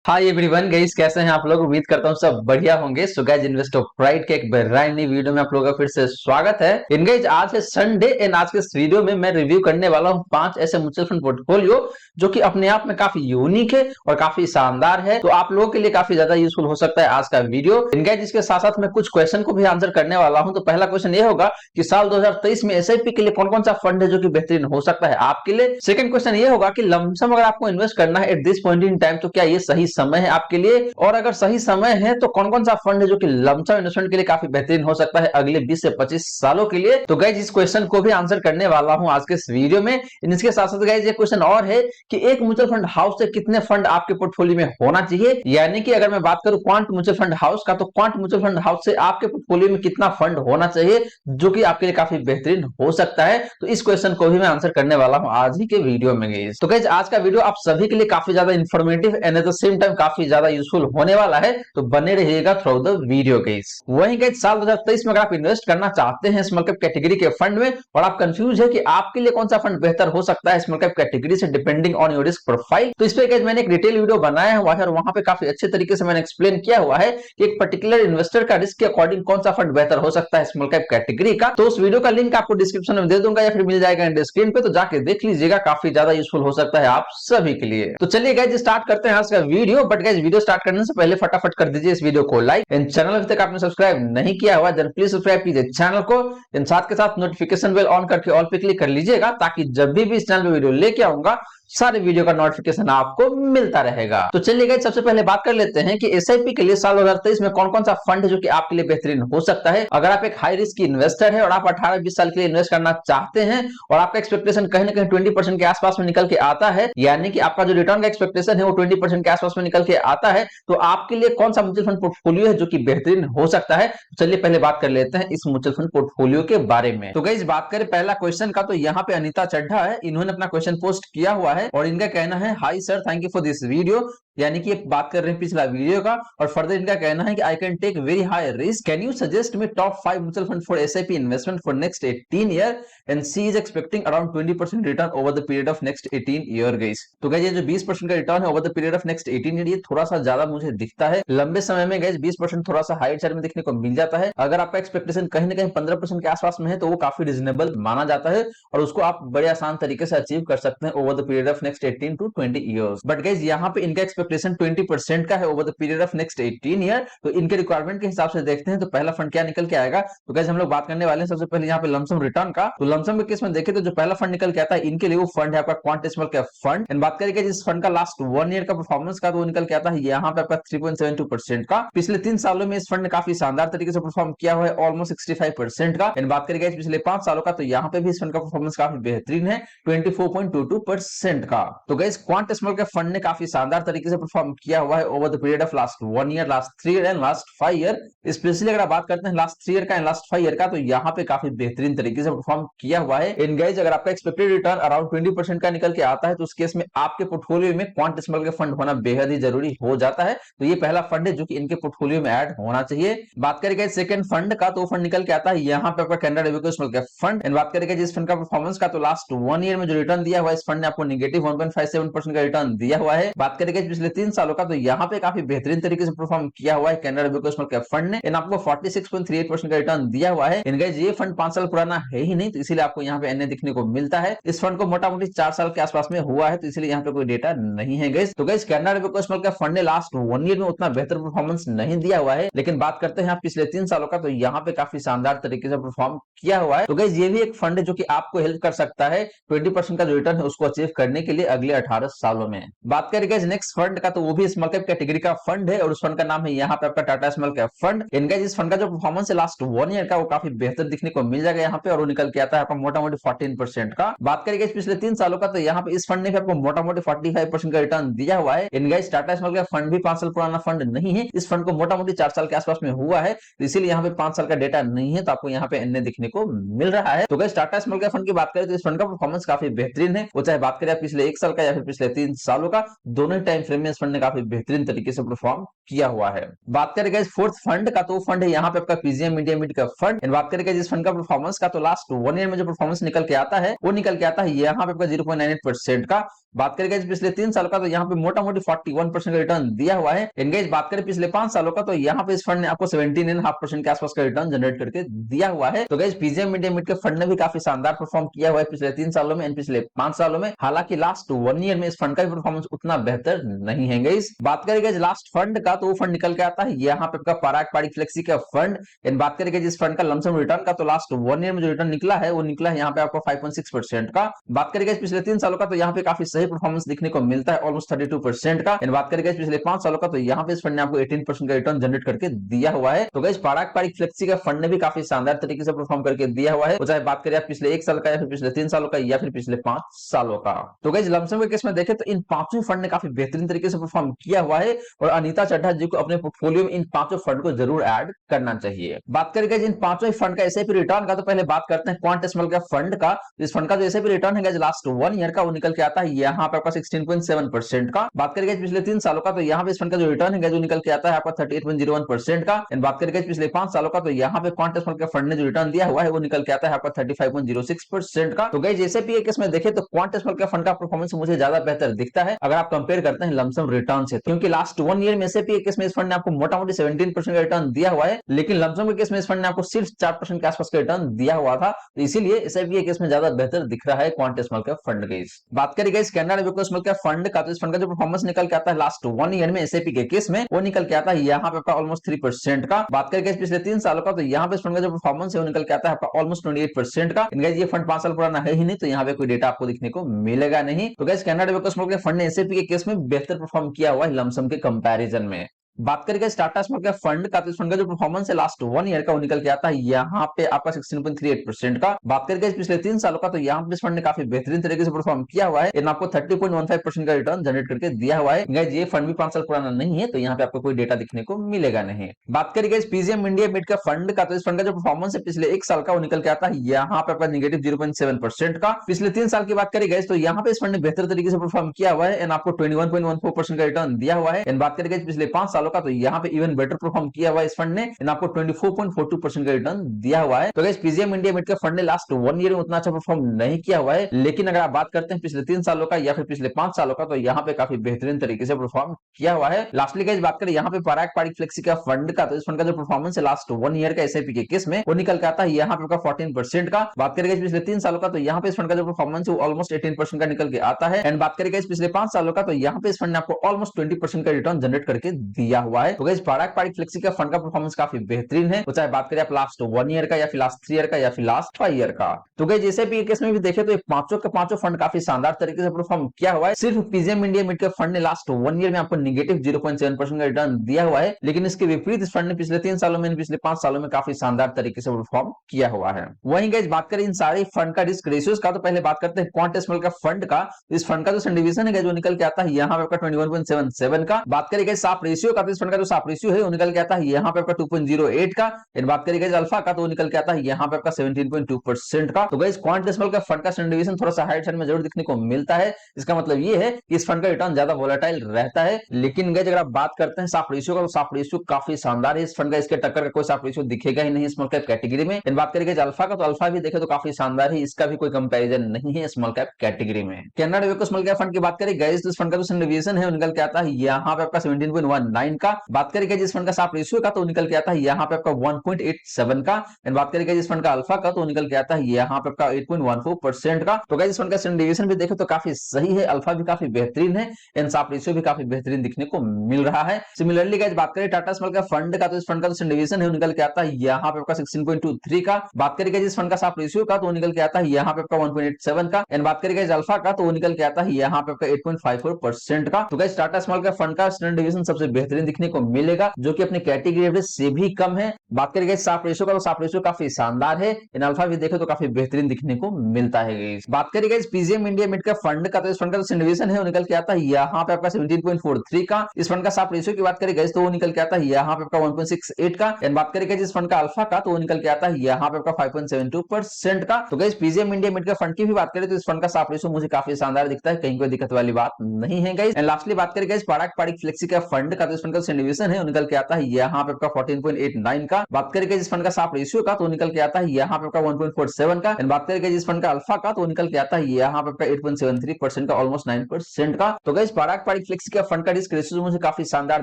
Hi everyone guys, कैसे हैं आप लोग। उम्मीद करता हूँ सब बढ़िया होंगे। सो गाइस, इन्वेस्टर प्राइड के एक ब्रांड न्यू वीडियो में आप लोगों का फिर से स्वागत है। इन गाइस, आज है संडे एंड आज के इस वीडियो में मैं रिव्यू करने वाला हूँ 5 ऐसे म्यूचुअल फंड पोर्टफोलियो जो कि अपने आप में काफी यूनिक है और काफी शानदार है। तो आप लोगों के लिए काफी ज्यादा यूजफुल हो सकता है आज का वीडियो। इन गाइस, इसके साथ साथ मैं कुछ क्वेश्चन को भी आंसर करने वाला हूँ। तो पहला क्वेश्चन ये होगा कि साल 2023 में एसआईपी के लिए कौन कौन सा फंड है जो कि बेहतरीन हो सकता है आपके लिए। सेकंड क्वेश्चन ये होगा कि लमसम अगर आपको इन्वेस्ट करना है at this point in time, तो क्या ये सही समय है आपके लिए, और अगर सही समय है तो कौन कौन सा फंड है जो कि लमसम इन्वेस्टमेंट के लिए काफी बेहतरीन हो सकता है अगले 20 से 25 सालों के लिए। तो गाइज, इस क्वेश्चन को भी आंसर करने वाला हूं आज के इस वीडियो में। इसके साथ साथ गाइज, ये क्वेश्चन और है कि एक म्यूचुअल फंड हाउस से कितने फंड आपके पोर्टफोलियो में होना चाहिए। यानी कि अगर मैं बात करूं क्वांट म्यूचुअल फंड हाउस का, तो क्वांट म्यूचुअल फंड हाउस से आपके पोर्टफोलियो में कितना फंड होना चाहिए जो कि आपके लिए काफी बेहतरीन हो सकता है। तो इस क्वेश्चन को भी मैं आंसर करने वाला हूं आज ही के वीडियो में गाइज। तो गाइज, आज का वीडियो आप सभी के लिए काफी ज्यादा informative and at the same time काफी ज्यादा यूजफुल होने वाला है। तो बने रहिएगा थ्रू द वीडियो गाइस। वहीं गाइस, साल 2023 में अगर आप इन्वेस्ट करना चाहते हैं स्मॉल कैप कैटेगरी के फंड में और आप कंफ्यूज है कि आपके लिए कौन सा फंड बेहतर हो सकता है स्मॉल कैप कैटेगरी से, depending on your risk profile, तो इस पे गाइस मैंने एक डिटेल वीडियो बनाया हुआ है और वहां पे काफी अच्छे तरीके से मैंने एक्सप्लेन किया हुआ है कि एक पर्टिकुलर इन्वेस्टर का रिस्क के अकॉर्डिंग कौन सा फंड बेहतर हो सकता है स्मॉल कैप कैटेगरी का। तो उस वीडियो का लिंक आपको डिस्क्रिप्शन में दे दूंगा या फिर मिल जाएगा एंड स्क्रीन पे, तो जाके देख लीजिएगा, काफी ज्यादा यूजफुल हो सकता है आप सभी के लिए। तो चलिए गाइस, स्टार्ट करते हैं आज का video. But guys, video start करने से पहले फटाफट कर दीजिए इस वीडियो को लाइक। इन चैनल अभी तक आपने सब्सक्राइब नहीं किया हुआ देन प्लीज सब्सक्राइब कीजिए चैनल को। इन साथ के साथ नोटिफिकेशन बेल ऑन करके ऑल पे क्लिक कर लीजिएगा, ताकि जब भी इस चैनल पे वीडियो लेके आऊंगा सारे वीडियो का नोटिफिकेशन आपको मिलता रहेगा। तो चलिए गाइस, सबसे पहले बात कर लेते हैं कि एसआईपी के लिए साल 2023 में कौन कौन सा फंड है जो कि आपके लिए बेहतरीन हो सकता है। अगर आप एक हाई रिस्क इन्वेस्टर है और आप 18-20 साल के लिए इन्वेस्ट करना चाहते हैं और आपका एक्सपेक्टेशन कहीं ना कहीं 20% के आसपास में निकल के आता है, यानी कि आपका जो रिटर्न का एक्सपेक्टेशन है वो 20% के आसपास में निकल के आता है, तो आपके लिए कौन सा म्यूचुअल फंड पोर्टफोलियो है जो कि बेहतरीन हो सकता है। तो चलिए पहले बात कर लेते हैं इस म्यूचुअल फंड पोर्टफोलियो के बारे में। तो गाइस, बात करें पहला क्वेश्चन का, तो यहाँ पे अनीता चड्ढा है, इन्होंने अपना क्वेश्चन पोस्ट किया हुआ है और इनका कहना है, high sir, thank you for this video. यानी कि बात कर रहे हैं पिछला वीडियो का, और फर्दर इनका कहना है कि I can take very high risk, can you suggest me top 5 mutual fund for SIP investment for next 18 year, and she is expecting around 20% return over the period of next 18 year guys. तो guys, ये जो 20% का return है over the period of next 18 year, ये थोड़ा सा ज्यादा मुझे दिखता है। लंबे समय में गाइस 20% थोड़ा सा हाई साइड में देखने को मिल जाता है। अगर आपका एक्सपेक्टेशन कहीं ना कहीं 15% के आसपास में है तो वो काफी रिजनेबल माना जाता है और उसको आप बड़े आसान तरीके से अचीव कर सकते हैं over the period of next 18 to 20 years. But guys, यहाँ पे इनका एक्सपेक्टेशन 20% का है over the period of next 18 year. तो इनके रिक्वायरमेंट के हिसाब से देखते हैं तो पहला फंड क्या निकल के आएगा। तो गाइस, हम लोग बात करने वाले हैं सबसे पहले यहाँ पे लमसम रिटर्न का। तो लमसम के केस में देखें तो जो पहला फंड निकल के आता है इनके लिए वो फंड है आपका quant small cap fund. And बात करेंगे जिस फंड का लास्ट 1 ईयर का परफॉर्मेंस का, तो वो निकल के आता है यहाँ पे आपका 3.72% का। पिछले 3 सालों में इस फंड ने काफी शानदार तरीके से परफॉर्म किया हुआ है, ऑलमोस्ट 65% का। एंड बात करेंगे पिछले 5 सालों का, तो यहाँ पे भी इस फंड का परफॉर्मेंस काफी बेहतरीन है, 24.22% का। तो guys, quant small cap fund ने काफी शानदार तरीके से परफॉर्म किया हुआ है over the period of last 1 year, last 3 year and last 5 year. Specially अगर आप बात करते हैं लास्ट 3 ईयर का एंड लास्ट 5 ईयर का, तो यहाँ पे काफी बेहतरीन तरीके से परफॉर्म किया हुआ है। इन गाइस, अगर आपका एक्सपेक्टेड रिटर्न अराउंड 20% का निकल के आता है, तो उस केस में आपके पोर्टफोलियो में क्वांट स्मॉल कैप फंड होना बेहद ही जरूरी हो जाता है। तो ये पहला फंड है जो कि इनके पोर्टफोलियो में ऐड होना चाहिए। बात करेंगे सेकंड फंड का, तो फंड निकल के आता है यहाँ पे आपका Canara Robeco small cap fund. And बात करेंगे जिस फंड का परफॉर्मेंस का, तो लास्ट 1 ईयर में जो रिटर्न दिया हुआ है इस फंड ने आपको नेगेटिव 1.57% का रिटर्न दिया हुआ है। बात करेंगे पिछले 3 सालों का, तो यहाँ पे काफी बेहतरीन तरीके से परफॉर्म किया हुआ है Canara Robeco small cap fund ने। इन आपको 46.38% का रिटर्न दिया हुआ है। इन गाइस, ये फंड 5 साल पुराना है ही नहीं, तो इसीलिए आपको यहाँ पे एनए दिखने को मिलता है। इस फंड को मोटा मोटी 4 साल के आसपास में हुआ है, तो इसलिए यहाँ पे कोई डेटा नहीं है गाइस। तो guys, Canara Robeco small cap fund ने लास्ट 1 ईयर में उतना बेहतर परफॉर्मेंस नहीं दिया हुआ है, लेकिन बात करते हैं पिछले 3 सालों का, तो यहाँ पे काफी शानदार तरीके से परफॉर्म किया हुआ है। तो गाइस, ये भी एक फंड है जो कि आपको हेल्प कर सकता है 20% का जो रिटर्न है उसको अचीव करने के लिए अगले 18 सालों में। बात करें गाइस नेक्स्ट फंड का, तो वो भी स्मॉल कैप कैटेगरी का फंड है और उस फंड का नाम है यहाँ पे आपका टाटा स्मॉल कैप फंड। इनका इस फंड का जो परफॉर्मेंस है लास्ट 1 ईयर का, वो काफी बेहतर दिखने को मिल जाएगा यहाँ पे, और वो निकल के आता है आपका मोटा मोटी 14% का। बात करेंगे पिछले 3 सालों का, तो यहाँ पे इस फंड ने भी आपको मोटा मोटी 45% का रिटर्न दिया हुआ है। इनका इस टाटा स्मॉल कैप फंड भी 5 साल पुराना फंड नहीं है, इस फंड को मोटा मोटी 4 साल के आसपास में हुआ है, तो इसीलिए यहाँ पे 5 साल का डेटा नहीं है, तो आपको यहाँ पे एनए दिखने को मिल रहा है। तो guys, Tata small cap fund की बात करें तो इस फंड का परफॉर्मेंस काफी बेहतरीन है, वो चाहे बात करें पिछले 1 साल का या फिर पिछले 3 सालों का, दोनों ही टाइम फ्रेम में इस फंड ने काफी बेहतरीन तरीके से परफॉर्म किया हुआ है। बात करें गाइस फोर्थ फंड का, तो फंड है यहाँ पे आपका पीजीएम इंडिया मिड का फंड। बात करें जिस फंड का परफॉर्मेंस का, तो लास्ट 1 ईयर में जो परफॉर्मेंस निकल के आता है वो निकल के आता है यहाँ पे आपका 0.98% का। बात करें गाइस पिछले 3 साल का, तो यहाँ पे मोटा मोटी 41% का रिटर्न दिया हुआ है। इनगेज बात करें पिछले 5 सालों का, तो यहाँ पे इस फंड ने आपको 17.5% के आसपास का रिटर्न जनरेट करके दिया हुआ है। तो गाइस पीजीएम इंडिया मिड के फंड ने भी काफी शानदार परफॉर्म किया हुआ है पिछले 3 सालों में एंड पिछले 5 सालों में। हालांकि लास्ट 1 ईयर में इस फंड का परफॉर्मेंस उतना बेहतर नहीं है गाइस। बात करें गाइस लास्ट फंड का, तो वो फंड निकल के आता है यहाँ पे आपका पराग पारिक फ्लेक्सी का फंड। एंड बात करेंगे जिस फंड का लमसम रिटर्न का, तो लास्ट 1 ईयर में जो रिटर्न निकला है वो निकला है यहाँ पे आपको 5.6% का। बात करेंगे पिछले 3 सालों का, तो यहाँ पे काफी सही परफॉर्मेंस दिखने को मिलता है, ऑलमोस्ट 32% का। एंड बात करेंगे पिछले 5 सालों का, तो यहाँ पे इस फंड ने आपको 18% का रिटर्न जनरेट करके दिया हुआ है। तो गाइस पराग पारिक फ्लेक्सी का फंड ने भी काफी शानदार तरीके से परफॉर्म करके दिया हुआ है, तो चाहे बात करें आप पिछले 1 साल का या फिर पिछले 3 सालों का या फिर पिछले 5 सालों का। तो गाइस लमसम के केस में देखें तो इन पांचों फंड ने काफी बेहतरीन तरीके से परफॉर्म किया हुआ है और अनीता चड्ढा जी को अपने पोर्टफोलियो में इन पांचों फंड को जरूर ऐड करना चाहिए। बात करेंगे इन पांचों फंड का एसआईपी रिटर्न का, तो पहले बात करते हैं क्वांट स्मॉल कैप फंड का। इस फंड का जो एसआईपी रिटर्न है लास्ट 1 ईयर का, वो निकल के आता है यहाँ पे आपका 16.7% का। बात करेंगे पिछले 3 सालों का, तो यहाँ पे इस फंड का जो रिटर्न है जो निकल के आता है आपका 38.01% का। एंड बात करेंगे पिछले 5 सालों का, तो यहाँ पे क्वांट स्मॉल कैप फंड ने जो रिटर्न दिया हुआ है वो निकल के आता है आपका 35.06% का। तो गाइस एसआईपी केस में देखें तो क्वांट स्मॉल कैप फंड का परफॉर्मेंस मुझे ज्यादा बेहतर दिखता है अगर आप कंपेयर करते हैं लमसम रिटर्न से, क्योंकि लास्ट 1 ईयर में एसआईपी केस में इस फंड ने आपको मोटा मोटी 17% का रिटर्न दिया हुआ है, लेकिन लमसम के केस में इस फंड ने आपको सिर्फ 4% के आसपास का रिटर्न दिया हुआ था। तो इसीलिए एसआईपी केस में ज्यादा बेहतर दिख रहा है quant small cap fund guys. बात करें guys Canara Robeco small cap fund का, तो इस फंड का जो परफॉर्मेंस निकल के आता है लास्ट 1 ईयर में एसआईपी के केस में, वो निकल के आता है यहाँ पे आपका ऑलमोस्ट 3% का। बात करें गाइस पिछले 3 सालों का, तो यहाँ पे इस फंड का जो परफॉर्मेंस है वो निकल के आता है आपका ऑलमोस्ट 28% का। गाइस ये फंड 5 साल पुराना है ही नहीं, तो यहाँ पे कोई डेटा आपको दिखने को मिलेगा नहीं। तो guys Canara Robeco small cap fund ने एसआईपी के केस में बेहतर परफॉर्म किया हुआ है लमसम के कंपैरिजन में। बात करेंगे टाटा स्मॉल कैप फंड का, तो इस फंड का जो परफॉर्मेंस है लास्ट 1 ईयर का वो निकल के आता है यहाँ पे आपका 16.38% का। बात करेंगे पिछले 3 सालों का, तो यहाँ पे इस फंड ने काफी बेहतरीन तरीके से परफॉर्म किया हुआ है, इन आपको 30.15% का रिटर्न जनरेट करके दिया हुआ है। गाइस ये फंड भी 5 साल पुराना नहीं है, तो यहाँ पे आपको कोई डेटा दिखने को मिलेगा नहीं। बात करेंगे पीजीएम इंडिया मिड का फंड का, तो इस फंड का जो परफॉर्मेंस है पिछले 1 साल का वो निकल के आता है यहाँ पे आपका नेगेटिव 0.7% का। पिछले 3 साल की बात करेंगे तो यहाँ पे इस फंड ने बेहतर तरीके से परफॉर्म किया हुआ है, एंड आपको 21.14% का रिटर्न दिया हुआ है। एंड बात करेंगे पिछले 5 सालों का, तो यहाँ पे इवन बेटर परफॉर्म किया हुआ है इस फंड ने, आपको 24.42% का रिटर्न दिया हुआ है। तो गाइस पीजीएम इंडिया मिड का फंड ने लास्ट 1 ईयर में उतना अच्छा परफॉर्म नहीं किया हुआ है, लेकिन अगर आप बात करते हैं पिछले 3 सालों का या फिर पिछले 5 सालों का, तो यहाँ पे काफी बेहतरीन तरीके से परफॉर्म किया हुआ है। लास्टली गाइस बात करें यहाँ पे पराग पारिक फ्लेक्सी का फंड का, तो इस फंड का जो परफॉर्मेंस है लास्ट 1 ईयर का एसआईपी के केस में, वो निकल के आता है यहाँ पे 14% का। बात करेंगे पिछले 3 सालों का, तो यहाँ पे इस फंड का जो परफॉर्मेंस है ऑलमोस्ट 18% का निकल के आता है। एंड बात करेंगे पिछले 5 सालों का, तो यहाँ पे इस फंड ने आपको ऑलमोस्ट 20% का रिटर्न जनरेट करके दिया हुआ है। तो गाइस पराग पारिक फ्लेक्सी का फंड का परफॉर्मेंस काफी बेहतरीन है, तो चाहे बात करें आप लास्ट 1 ईयर का या फिर लास्ट 3 ईयर का या फिर लास्ट 5 ईयर का। तो गाइस जैसे भी केस में भी देखे तो पांचों के पांचों फंड काफी शानदार तरीके से परफॉर्म किया हुआ है। सिर्फ पीजीएम इंडिया मिड के फंड ने लास्ट 1 ईयर में आपको नेगेटिव 0.7% का रिटर्न दिया हुआ है, लेकिन इसके विपरीत इस फंड ने पिछले 3 सालों में पिछले 5 सालों में काफी शानदार तरीके से परफॉर्म किया हुआ है। वहीं गाइस बात करें इन सारे फंड का रिस्क रेशियोज का, तो पहले बात करते हैं क्वांट स्मॉल का फंड का। इस फंड का जो डिवीजन है जो निकल के आता है यहाँ पे आपका 21.77 का। बात करें साफ रेशियो का, तो इस फंड का जो साफ रेशियो है वो निकल के आता है यहाँ पे आपका 2.08 का। इन बात करें अल्फा का, तो निकल के आता है यहाँ पे आपका 17.2% का। तो गाइस क्वांट स्मॉल का फंड का डिवीजन थोड़ा सा हाइट साइड में जरूर दिखने को मिलता है। इसका मतलब ये है कि इस फंड का रिटर्न ज्यादा वोलेटाइल रहता है, लेकिन गाइस अगर आप बात करते हैं साफ रेशियो का, तो साफ रेशियो काफी शानदार है इस फंड का। इसके टक्कर का कोई साफ रेशियो दिखेगा ही नहीं स्मॉल कैप कैटेगरी में। इन बात करेंगे अल्फा का, तो अल्फा भी देखे तो काफी शानदार है, इसका भी कोई कंपैरिजन नहीं है स्मॉल कैप कैटेगरी में। Canara Robeco small cap fund की बात करें गाइस, तो इस फंड का जो डिवीजन है निकल के आता है यहाँ पे आपका 17.19 का। बात करेंगे जिस फंड का साफ रेशियो का, तो निकल के आता है यहाँ पे आपका 1.87 का। एंड बात करेंगे जिस फंड का अल्फा का, तो निकल के आता है यहाँ पे आपका 8.14% का। तो गाइस इस फंड का डिवीजन भी देखे तो काफी सही है, अल्फा भी काफी बेहतरीन है, एंड साफ रेशियो भी काफी बेहतरीन दिखने को मिल रहा है। सिमिलरली गाइस बात करें टाटा स्मॉल कैप फंड का, तो इस फंड का जो डिवीजन है निकल के आता है यहाँ पे आपका 16.23 का। बात करेंगे जिस फंड का साफ रेशियो का, तो निकल के आता है यहाँ पे आपका 1.87 का। एंड बात करेंगे अल्फा का, तो निकल के आता है यहाँ पे आपका 8.54% का। तो guys Tata small cap fund का डिवीजन सबसे बेहतरीन दिखने को मिलेगा, जो कि अपने कैटेगरी एवरेज से भी कम है। बात करेंगे साफ रेशियो का, तो साफ रेशियो काफी शानदार है, इन अल्फा भी देखे तो काफी बेहतरीन दिखने को मिलता है गाइस। बात करेंगे पीजीएम इंडिया मिड का फंड का, तो इस फंड का जो डिवीजन है वो निकल के आता है यहाँ पे आपका 17.43 का। इस फंड का साफ रेशियो की बात करें गाइस, तो वो निकल के आता है यहाँ पे आपका 1.68 का। एंड बात करेंगे जिस फंड का अल्फा का, तो वो निकल के आता है यहाँ पे आपका 5.72% का। तो गाइस पीजीएम इंडिया मिड का फंड की भी बात करें तो इस फंड का साफ रेशियो मुझे काफी शानदार दिखता है, कहीं कोई दिक्कत वाली बात नहीं है गाइस। एंड लास्टली बात करें गाइस पराग पारिक फ्लेक्सी का फंड का, तो इस फंड फंड का डिवीजन है वो निकल के आता है यहाँ पे आपका 14.89 का। बात करेंगे जिस फंड का साफ रेशियो का तो निकल के आता है यहाँ पे आपका 1.47 का। एंड बात करेंगे जिस फंड का अल्फा का तो निकल के आता है यहाँ पे आपका 8.73% का, ऑलमोस्ट 9% का। तो गाइस पराग पारिक फ्लेक्सी का फंड का रिस्क रेशियो मुझे काफी शानदार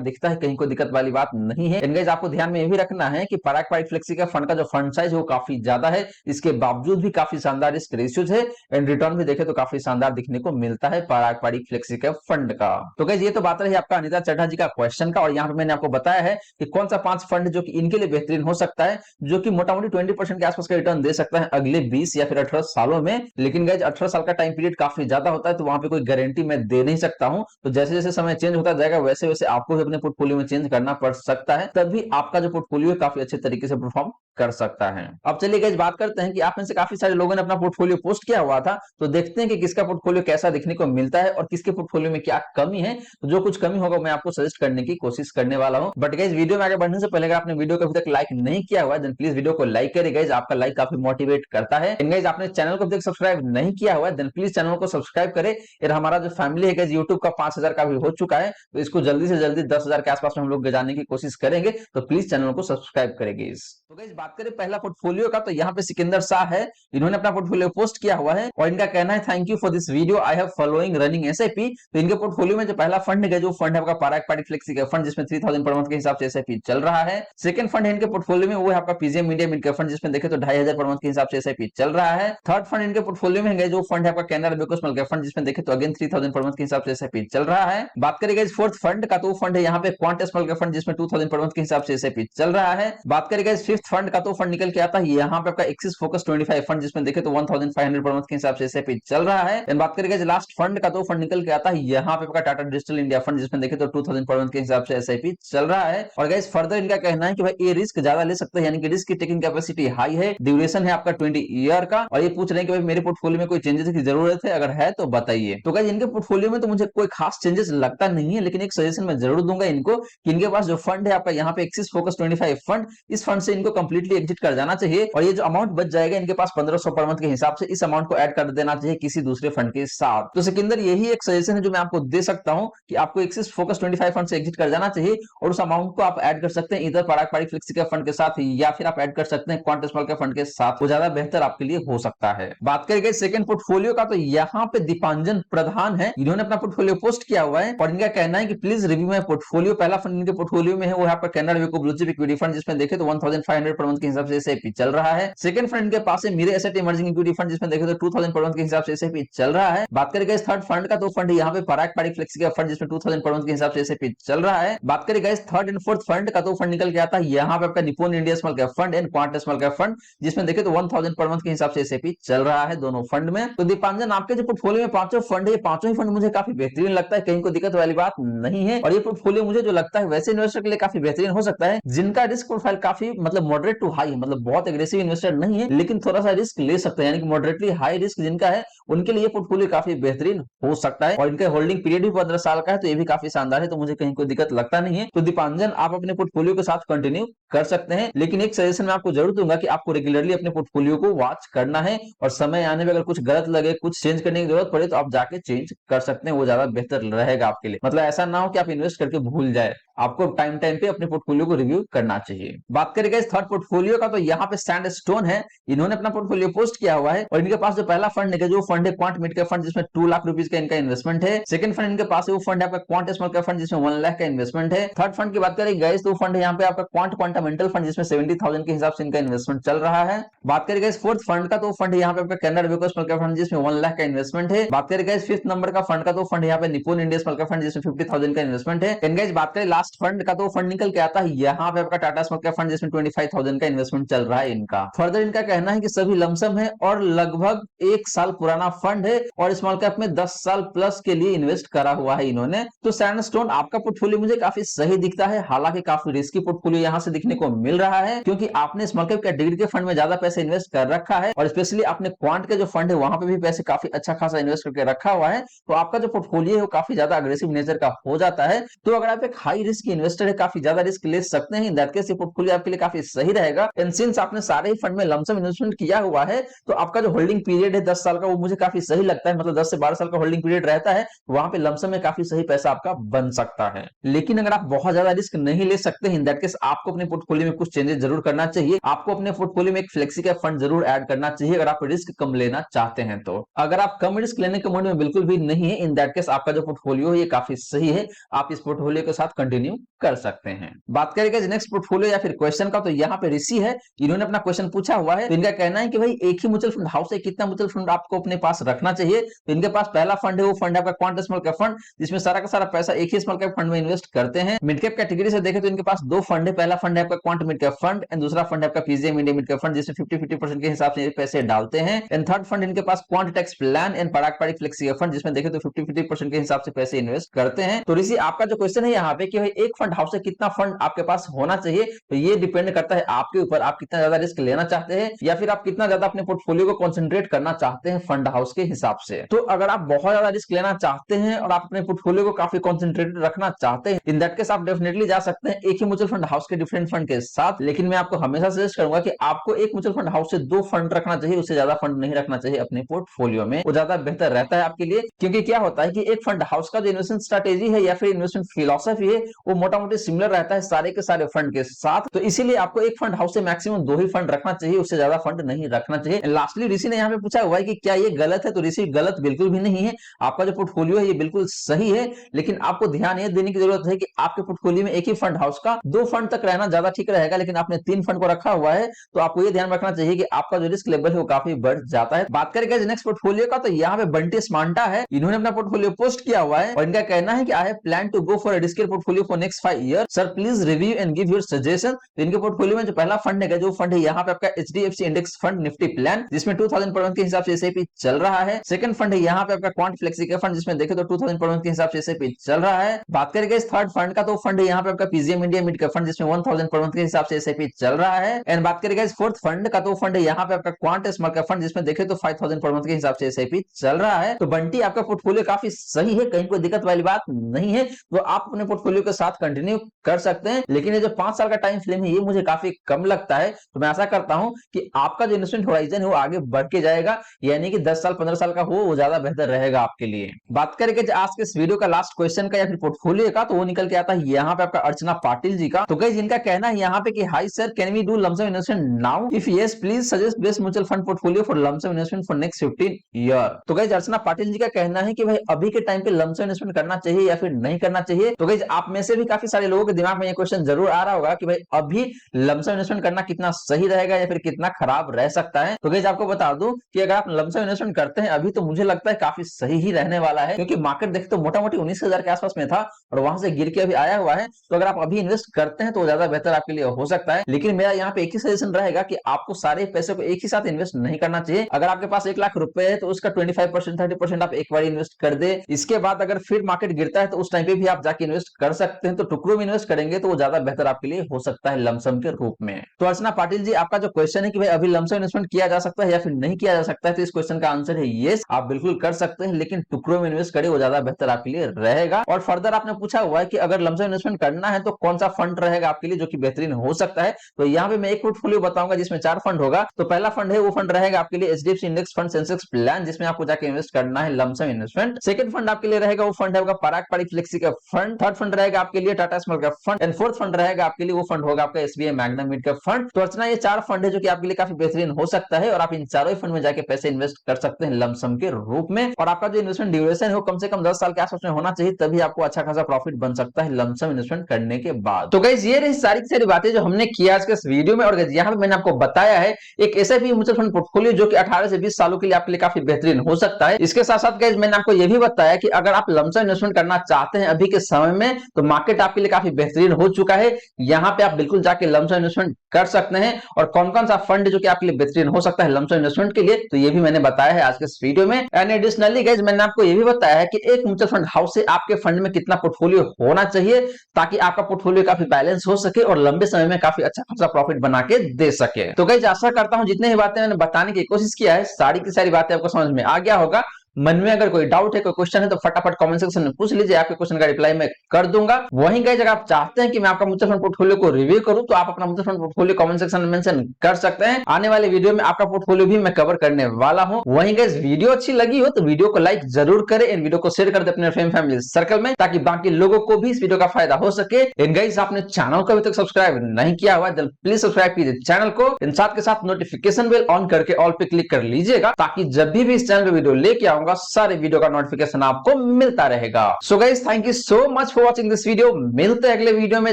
दिखता है, कहीं कोई दिक्कत वाली बात नहीं है। एंड गाइस आपको ध्यान में ये भी रखना है कि पराग पारिक फ्लेक्सी का फंड का जो फंड साइज है वो काफी ज्यादा है, इसके बावजूद भी काफी शानदार रिस्क रेशियोज है। एंड रिटर्न भी देखे तो काफी शानदार दिखने को मिलता है पराग पारिक फ्लेक्सी के फंड का। तो गाइस ये तो बात रही आपका अनिता चड्ढा जी का क्वेश्चन का, और यहाँ पे मैंने आपको बताया है कि कौन सा 5 फंड जो कि इनके लिए बेहतरीन हो सकता है, जो कि मोटा मोटी 20% के आसपास का रिटर्न दे सकता है अगले 20 या फिर 18 सालों में। लेकिन गाइस 18 साल का टाइम पीरियड काफी ज्यादा होता है, तो वहां पे कोई गारंटी मैं दे नहीं सकता हूं। तो जैसे जैसे समय चेंज होता जाएगा वैसे वैसे आपको भी अपने पोर्टफोलियो में चेंज करना पड़ सकता है, तभी आपका जो पोर्टफोलियो है काफी अच्छे तरीके से परफॉर्म कर सकता है। अब चलिए गाइस बात करते हैं कि आप में से काफी सारे लोगों ने अपना पोर्टफोलियो पोस्ट किया हुआ था, तो देखते हैं कि किसका पोर्टफोलियो कैसा दिखने को मिलता है और किसके पोर्टफोलियो में क्या कमी है। तो जो कुछ कमी होगा मैं आपको सजेस्ट करने की कोशिश करने वाला हूं। बट गाइस वीडियो में आगे बढ़ने से पहले अगर आपने वीडियो को अभी तक लाइक नहीं किया हुआ है देन प्लीज वीडियो को लाइक करिए गाइस, आपका लाइक काफी मोटिवेट करता है। एंड गाइस आपने चैनल को अभी तक सब्सक्राइब नहीं किया हुआ है देन प्लीज चैनल को सब्सक्राइब करें। यार हमारा जो फैमिली है गाइस यूट्यूब का 5000 का भी हो चुका है, तो इसको जल्दी से जल्दी 10,000 के आसपास में हम लोग जाने की कोशिश करेंगे, तो प्लीज चैनल को सब्सक्राइब करेंगे। तो गाइस बात करें पहला पोर्टफोलियो का, तो यहाँ पे सिकंदर शाह है, इन्होंने अपना पोर्टफोलियो पोस्ट किया हुआ है और इनका कहना है thank you for this video, I have following running SIP. तो इनके पोर्टफोलियो में जो पहला फंड है जो फंड है आपका पराग पारिक फ्लेक्सी का फंड, जिसमें 3000 पर मंथ के हिसाब से एसआईपी चल रहा है। सेकंड फंड है इनके पोर्टफोलियो में वो है आपका PGM India mid cap fund, जिसमें देखे तो 2500 पर मंथ के हिसाब से एसआईपी चल रहा है। थर्ड फंड इनके पोर्टफोलियो में है जो फंड है आपका Canara Beko small cap fund, जिसमें देखे तो अगेन 3000 पर मंथ के हिसाब से एसआईपी चल रहा है। बात करेंगे फोर्थ फंड का, तो फंड है यहाँ पे क्वांट स्मॉल कैप फंड, जिसमें 2000 पर मंथ के हिसाब से एसआईपी चल रहा है। बात करेंगे फिफ्थ फंड का, तो फंड निकल के आता है यहाँ पे आपका एक्सिस फोकस 25 फंड, जिसमें देखे तो 1500 पर मंथ के हिसाब से एसआईपी चल रहा है। एंड बात करेंगे लास्ट फंड का, तो फंड निकल के आता है यहाँ पे आपका टाटा डिजिटल इंडिया फंड, जिसमें देखे तो 2000 पर मंथ के हिसाब से एसआईपी चल रहा है। और गाइस फर्दर इनका कहना है कि भाई ये रिस्क ज्यादा ले सकते हैं, यानी कि रिस्क की टेकिंग कैपेसिटी हाई है, ड्यूरेशन है आपका 20 ईयर का, और ये पूछ रहे हैं कि भाई मेरे पोर्टफोलियो में कोई चेंजेस की जरूरत है, अगर है तो बताइए। तो गाइस इनके पोर्टफोलियो में तो मुझे कोई खास चेंजेस लगता नहीं है, लेकिन एक सजेशन मैं जरूर दूंगा इनको कि इनके पास जो फंड है आपका यहाँ पे एक्सिस फोकस 25 फंड, इस फंड से इनको कंप्लीटली एग्जिट कर जाना चाहिए, और ये जो अमाउंट बच जाएगा इनके पास 1500 पर मंथ के हिसाब से, इस अमाउंट को ऐड कर देना चाहिए किसी दूसरे फंड के साथ। तो सिकंदर यही एक सजेशन है जो मैं आपको दे सकता हूं कि आपको एक्सिस फोकस 25 फंड से एग्जिट कर जाना चाहिए, और उस अमाउंट को आप ऐड कर सकते हैं इधर पराग पारिक फ्लेक्सी के फंड के साथ, या फिर आप ऐड कर सकते हैं क्वांट स्मॉल के फंड के साथ, वो ज्यादा बेहतर आपके लिए हो सकता है। बात करेंगे सेकंड पोर्टफोलियो का, तो यहाँ पे दीपांजन प्रधान है, इन्होंने अपना पोर्टफोलियो पोस्ट किया हुआ है और इनका कहना है कि प्लीज रिव्यू माय पोर्टफोलियो। पहला फंड इनके पोर्टफोलियो में है वो है आपका Canara Beko blue chip equity fund, जिसमें देखे तो 1500 पर मंथ के हिसाब से एसआईपी चल रहा है। सेकंड फंड के पास है मेरे एसेट इमर्जिंग इक्विटी फंड, जिसमें देखे तो 2000 पर मंथ के हिसाब से एसआईपी चल रहा है। बात करेंगे इस थर्ड फंड का, तो फंड यहाँ पे पराग पारिक फ्लेक्सी का फंड, जिसमें 2000 पर मंथ के हिसाब से एसआईपी चल रहा है। बात करेंगे इस थर्ड एंड फोर्थ फंड का, तो फंड निकल के आता है यहाँ पे आपका Nippon India small cap fund and quant small cap fund, जिसमें देखे तो 1000 पर मंथ के हिसाब से एसआईपी चल रहा है दोनों फंड में। तो दीपांजन आपके जो पोर्टफोलियो में पांचों फंड है, पांचों ही फंड मुझे काफी बेहतरीन लगता है, कहीं को दिक्कत वाली बात नहीं है, और ये पोर्टफोलियो मुझे जो लगता है वैसे इन्वेस्टर के लिए काफी बेहतरीन हो सकता है जिनका रिस्क प्रोफाइल काफी मतलब मॉडरेट टू हाई है, मतलब बहुत एग्रेसिव इन्वेस्टर नहीं है लेकिन थोड़ा सा रिस्क ले सकते हैं, यानी कि मॉडरेटली हाई रिस्क जिनका है उनके लिए पोर्टफोलियो काफी बेहतरीन हो सकता है, और इनका होल्डिंग पीरियड भी 15 साल का है, तो ये भी काफी शानदार है, तो मुझे कहीं कोई दिक्कत लगता नहीं है। तो दीपांजन आप अपने पोर्टफोलियो के साथ कंटिन्यू कर सकते हैं, लेकिन एक सजेशन मैं आपको जरूर दूंगा कि आपको रेगुलरली अपने पोर्टफोलियो को वॉच करना है, और समय आने में अगर कुछ गलत लगे, कुछ चेंज करने की जरूरत पड़े, तो आप जाके चेंज कर सकते हैं, वो ज्यादा बेहतर रहेगा आपके लिए। मतलब ऐसा ना हो कि आप इन्वेस्ट करके भूल जाए, आपको टाइम टाइम पे अपने पोर्टफोलियो को रिव्यू करना चाहिए। बात करेंगे इस थर्ड पोर्टफोलियो का, तो यहाँ पे सैंडस्टोन है, इन्होंने अपना पोर्टफोलियो पोस्ट किया हुआ है, और इनके पास जो पहला फंड है जो फंड है क्वांट मिड कैप फंड, जिसमें 2 लाख रुपीज का इनका इन्वेस्टमेंट है। सेकंड फंड इनके पास है वो फंड है आपका क्वांट स्मॉल कैप फंड, जिसमें 1 लाख का इन्वेस्टमेंट है। थर्ड फंड की बात करें गाइस, तो फंड है यहाँ पे आपका क्वांट क्वांटामेंटल फंड, जिसमें 70,000 के हिसाब से इनका इन्वेस्टमेंट चल रहा है। बात करें गाइस फोर्थ फंड का, तो फंड यहाँ पे आपका Canara Beko small cap fund, जिसमें 1 लाख का इन्वेस्टमेंट है। बात करें गाइस फिफ्थ नंबर का फंड का, तो फंड यहाँ पे Nippon India small cap fund, जिसमें 50,000 का इन्वेस्टमेंट है। एंड गाइस बात करें लास्ट फंड का, तो फंड निकल के आता है यहाँ पे आपका टाटा स्मॉल कैप फंड, जिसमें 25,000 का इन्वेस्टमेंट चल रहा है इनका। फर्दर इनका कहना है कि सभी लमसम है और लगभग 1 साल पुराना फंड है, और स्मॉल कैप में 10 साल प्लस के लिए इन्वेस्ट करा हुआ है इन्होंने। तो सैंडस्टोन आपका पोर्टफोलियो मुझे काफी सही दिखता है, हालांकि काफी रिस्की पोर्टफोलियो यहाँ से दिखने को मिल रहा है, क्योंकि आपने स्मॉल कैप कैटेगरी के फंड में ज्यादा पैसे इन्वेस्ट कर रखा है, और स्पेशली आपने क्वांट के जो फंड है वहां पे भी पैसे काफी अच्छा खासा इन्वेस्ट करके रखा हुआ है, तो आपका जो पोर्टफोलियो है वो काफी ज्यादा अग्रेसिव नेचर का हो जाता है। तो अगर आप एक हाई रिस्क इन्वेस्टर है, काफी ज्यादा रिस्क ले सकते हैं, दैट केस पोर्टफोलियो आपके लिए काफी सही रहेगा। एंड सिंस आपने सारे ही फंड में लमसम इन्वेस्टमेंट किया हुआ है, तो आपका जो होल्डिंग पीरियड है 10 साल का, वो मुझे काफी सही लगता है, मतलब 10 से 12 साल का होल्डिंग पीरियड रहता है, वहां पे लमसम में काफी सही पैसा आपका बन सकता है। लेकिन अगर आप बहुत ज्यादा रिस्क नहीं ले सकते, इन दैट केस आपको अपने पोर्टफोलियो में कुछ चेंजेस जरूर करना चाहिए। आपको अपने पोर्टफोलियो में एक फ्लेक्सी कैप फंड जरूर ऐड करना चाहिए अगर आप रिस्क कम लेना चाहते हैं। तो अगर आप कम रिस्क लेने के मूड में बिल्कुल भी नहीं है, इन दैट केस आपका जो पोर्टफोलियो है ये काफी सही है, आप इस पोर्टफोलियो के साथ कंटिन्यू कर सकते हैं। बात करेंगे नेक्स्ट पोर्टफोलियो या फिर क्वेश्चन का, तो यहाँ पे ऋषि है, इन्होंने अपना क्वेश्चन पूछा हुआ है। तो इनका कहना है कि भाई एक ही म्यूचुअल फंड हाउस है, कितना म्यूचुअल फंड आपको अपने पास रखना चाहिए। तो इनके पास पहला फंड है, वो फंड है आपका क्वांट स्मॉल कैप फंड, जिसमें सारा का सारा पैसा एक ही स्मॉल कैप फंड में इन्वेस्ट करते हैं। मिड कैप कैटेगरी से देखें तो इनके पास दो फंड है, पहला फंड है आपका quant mid cap fund and दूसरा फंड है आपका PGM India mid cap fund, जिसमें 50-50% के हिसाब से पैसे डालते हैं। एंड थर्ड फंड इनके पास Quant tax plan and Parag Parikh flexi cap fund, जिसमें देखें तो 50-50% के हिसाब से पैसे इन्वेस्ट करते हैं। तो ऋषि आपका जो क्वेश्चन है यहाँ पे कि भाई एक फंड हाउस से कितना फंड आपके पास होना चाहिए, तो ये डिपेंड करता है आपके ऊपर, आप कितना ज्यादा रिस्क लेना चाहते हैं या फिर आप कितना ज्यादा अपने पोर्टफोलियो को कंसंट्रेट करना चाहते हैं फंड हाउस के हिसाब से। तो अगर आप बहुत ज्यादा रिस्क लेना चाहते हैं और आप अपने पोर्टफोलियो को काफी कंसंट्रेटेड रखना चाहते हैं, इन दैट केस आप डेफिनेटली जा सकते हैं एक ही म्यूचुअल फंड हाउस के डिफरेंट फंड के साथ। लेकिन मैं आपको हमेशा सजेस्ट करूंगा कि आपको एक म्यूचुअल फंड हाउस से दो फंड रखना चाहिए, उससे ज्यादा फंड नहीं रखना चाहिए अपने पोर्टफोलियो में, वो ज्यादा बेहतर रहता है आपके लिए। क्योंकि क्या होता है कि एक फंड हाउस का जो इन्वेस्टमेंट स्ट्रेटेजी है या फिर इन्वेस्टमेंट फिलोसफी है, वो मोटा मोटी सिमिलर रहता है सारे के सारे फंड के साथ। तो इसीलिए आपको एक फंड हाउस से मैक्सिमम दो ही फंड रखना चाहिए, उससे ज्यादा फंड नहीं रखना चाहिए। लास्टली ऋषि ने यहाँ पे पूछा हुआ है कि क्या ये गलत है, तो ऋषि गलत बिल्कुल भी नहीं है, आपका जो पोर्टफोलियो है ये बिल्कुल सही है। लेकिन आपको ध्यान ये देने की जरूरत है कि आपके पोर्टफोलियो में एक ही फंड हाउस का दो फंड तक रहना ज्यादा ठीक रहेगा, लेकिन आपने तीन फंड को रखा हुआ है तो आपको ये ध्यान रखना चाहिए कि आपका जो रिस्क लेवल है वो काफी बढ़ जाता है। बात करेंगे नेक्स्ट पोर्टफोलियो का, तो यहाँ पे बंटी स्मांटा है, इन्होंने अपना पोर्टफोलियो पोस्ट किया हुआ है और इनका कहना है कि I have plan to go for a risky portfolio for next 5 year, sir please review and give your suggestion. तो इनके पोर्टफोलियो में जो पहला फंड है, जो फंड है यहाँ पे आपका HDFC index fund Nifty plan, जिसमें 2000 पर मंथ के हिसाब से एसआईपी चल रहा है। सेकंड फंड है यहाँ पे आपका क्वांट फ्लेक्सी का फंड, जिसमें देखे तो 2000 पर मंथ के हिसाब से एसआईपी चल रहा है। बात करेंगे इस थर्ड फंड का, तो फंड है यहाँ पे आपका PGM India mid cap fund, जिसमें 1000 पर मंथ के हिसाब से एसआईपी चल रहा है। एंड बात करेंगे इस फोर्थ फंड का, तो फंड है यहाँ पे आपका क्वांट स्मॉल कैप फंड, जिसमें देखे तो 5000 पर मंथ के हिसाब से एसआईपी चल रहा है। तो बंटी आपका पोर्टफोलियो काफी सही है, कहीं कोई दिक्कत वाली बात नहीं है, तो आप अपने पोर्टफोलियो के साथ कंटिन्यू कर सकते हैं। लेकिन ये जो 5 साल का टाइम फ्रेम है ये मुझे काफी कम लगता है, तो मैं आशा करता हूं कि आपका जो इन्वेस्टमेंट होराइजन है वो आगे बढ़ के जाएगा, यानी कि 10 साल 15 साल का हो, वो ज्यादा बेहतर रहेगा आपके लिए। बात करेंगे आज के इस वीडियो का लास्ट क्वेश्चन का या फिर पोर्टफोलियो का, तो वो निकल के आता है यहाँ पे आपका अर्चना पाटिल जी का। तो गाइस इनका कहना है यहाँ पे कि hi sir, can we do lump sum investment now, if yes please suggest best mutual fund portfolio for lump sum investment for next 15 year. तो गाइस अर्चना पाटिल जी का कहना है कि भाई अभी के टाइम पे लंप सम इन्वेस्टमेंट करना चाहिए या फिर नहीं करना चाहिए। तो गाइस आप में से भी काफी सारे लोगों के दिमाग में ये क्वेश्चन जरूर आ रहा होगा कि भाई अभी लंप सम इन्वेस्टमेंट करना कितना सही रहेगा या फिर कितना खराब रह सकता है। तो गाइस आपको बता दूं कि अगर आप लंप सम इन्वेस्टमेंट करते हैं अभी, तो मुझे लगता है काफी सही ही रहने वाला है, क्योंकि मार्केट देखे तो मोटा मोटी 19,000 के आसपास में था और वहां से गिर के अभी आया हुआ है। तो अगर आप अभी इन्वेस्ट करते हैं तो ज्यादा बेहतर आपके लिए हो सकता है। लेकिन मेरा यहाँ पे एक ही सजेशन रहेगा कि आपको सारे पैसे को एक ही साथ इन्वेस्ट नहीं करना चाहिए। अगर आपके पास 1 लाख रुपए है तो उसका 25% 30% आप एक बार इन्वेस्ट कर दे, इसके बाद अगर फिर मार्केट गिरता है तो उस टाइम पे भी आप जाके इन्वेस्ट कर सकते हैं। तो टुकड़ों में इन्वेस्ट करेंगे तो वो ज्यादा बेहतर आपके लिए हो सकता है लमसम के रूप में। तो अर्चना पाटिल जी आपका जो क्वेश्चन है कि भाई अभी लमसम इन्वेस्टमेंट किया जा सकता है या फिर नहीं किया जा सकता है, तो इस क्वेश्चन का आंसर है यस, आप बिल्कुल कर सकते हैं, लेकिन टुकड़ों में इन्वेस्ट करें वो ज्यादा बेहतर आपके लिए रहेगा। और फर्दर आपने पूछा हुआ है कि अगर लमसम इन्वेस्टमेंट करना है तो कौन सा फंड रहेगा आपके लिए जो कि बेहतरीन हो सकता है। तो यहाँ पे मैं एक पोर्टफोलियो बताऊंगा जिसमें 4 फंड होगा। तो पहला फंड है वो फंड रहेगा आपके लिए HDFC index fund Sensex plan, जिसमें आपको जाके इन्वेस्ट करना है लमसम इन्वेस्टमेंट। सेकंड फंड आपके लिए रहेगा वो फंड है पराग पारिक फ्लेक्सी का फंड। थर्ड फंड रहेगा आपके लिए Tata small cap fund and fourth fund रहेगा आपके लिए वो फंड होगा आपका SBI Magna mid cap fund. तो अर्चना ये 4 फंड है जो कि आपके लिए काफी बेहतरीन हो सकता है और आप इन चारों फंड में जाके पैसे इन्वेस्ट कर सकते हैं लमसम के रूप में। और आपका जो इन्वेस्टमेंट ड्यूरेशन है वो कम से कम 10 साल के आसपास में होना चाहिए, तभी आपको अच्छा खासा प्रॉफिट बन सकता है लमसम इन्वेस्टमेंट करने के बाद। तो गाइस ये रही सारी की सारी बातें जो हमने किया आज के इस वीडियो में। और यहाँ पे मैंने आपको बताया है एक एसआईपी म्यूचुअल फंड पोर्टफोलियो जो कि 18 से 20 सालों के लिए आपके लिए काफी बेहतरीन हो सकता है। इसके साथ साथ गाइस मैंने आपको ये भी बताया कि अगर आप लमसम इन्वेस्टमेंट करना चाहते हैं अभी के समय में, तो मार्केट आपके लिए काफी बेहतरीन हो चुका है, यहाँ पे आप बिल्कुल जाके लमसम इन्वेस्टमेंट कर सकते हैं। और कौन कौन सा फंड जो कि आपके लिए बेहतरीन हो सकता है लमसम इन्वेस्टमेंट के लिए, तो ये भी मैंने बताया है आज के इस वीडियो में। एंड एडिशनली गाइस मैंने आपको ये भी बताया है कि एक म्यूचुअल फंड हाउस से आपके फंड में कितना पोर्टफोलियो होना चाहिए, ताकि आपका पोर्टफोलियो काफी बैलेंस हो सके और लंबे समय में काफी अच्छा खासा प्रॉफिट बना के दे सके। तो गाइस आशा करता हूं जितने ही बातें मैंने बताने की कोशिश किया है सारी की सारी बातें आपको समझ में आ गया होगा। मन में अगर कोई डाउट है, कोई क्वेश्चन है तो फटाफट कमेंट सेक्शन में पूछ लीजिए, आपके क्वेश्चन का रिप्लाई मैं कर दूंगा। वहीं गाइस अगर आप चाहते हैं कि मैं आपका म्यूचुअल फंड पोर्टफोलियो को रिव्यू करूं तो आप अपना mutual fund portfolio comment section में मेंशन कर सकते हैं। आने वाले वीडियो में आपका पोर्टफोलियो भी मैं कवर करने वाला हूं। वहीं गाइस वीडियो अच्छी लगी हो तो वीडियो को लाइक जरूर करें, इन वीडियो को शेयर कर दे अपने फ्रेंड फैमिली सर्कल में, ताकि बाकी लोगों को भी इस वीडियो का फायदा हो सके। इन गाइस आपने चैनल को अभी तक सब्सक्राइब नहीं किया हुआ जल्द प्लीज सब्सक्राइब कीजिए चैनल को, इन साथ के साथ नोटिफिकेशन बेल ऑन करके ऑल पे क्लिक कर लीजिएगा, ताकि जब भी इस चैनल पे वीडियो लेके आऊंगा सारे वीडियो का नोटिफिकेशन आपको मिलता रहेगा। So guys thank you so much for watching this video. मिलते हैं अगले वीडियो में।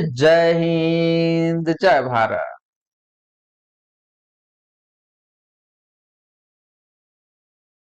जय हिंद, जय भारत।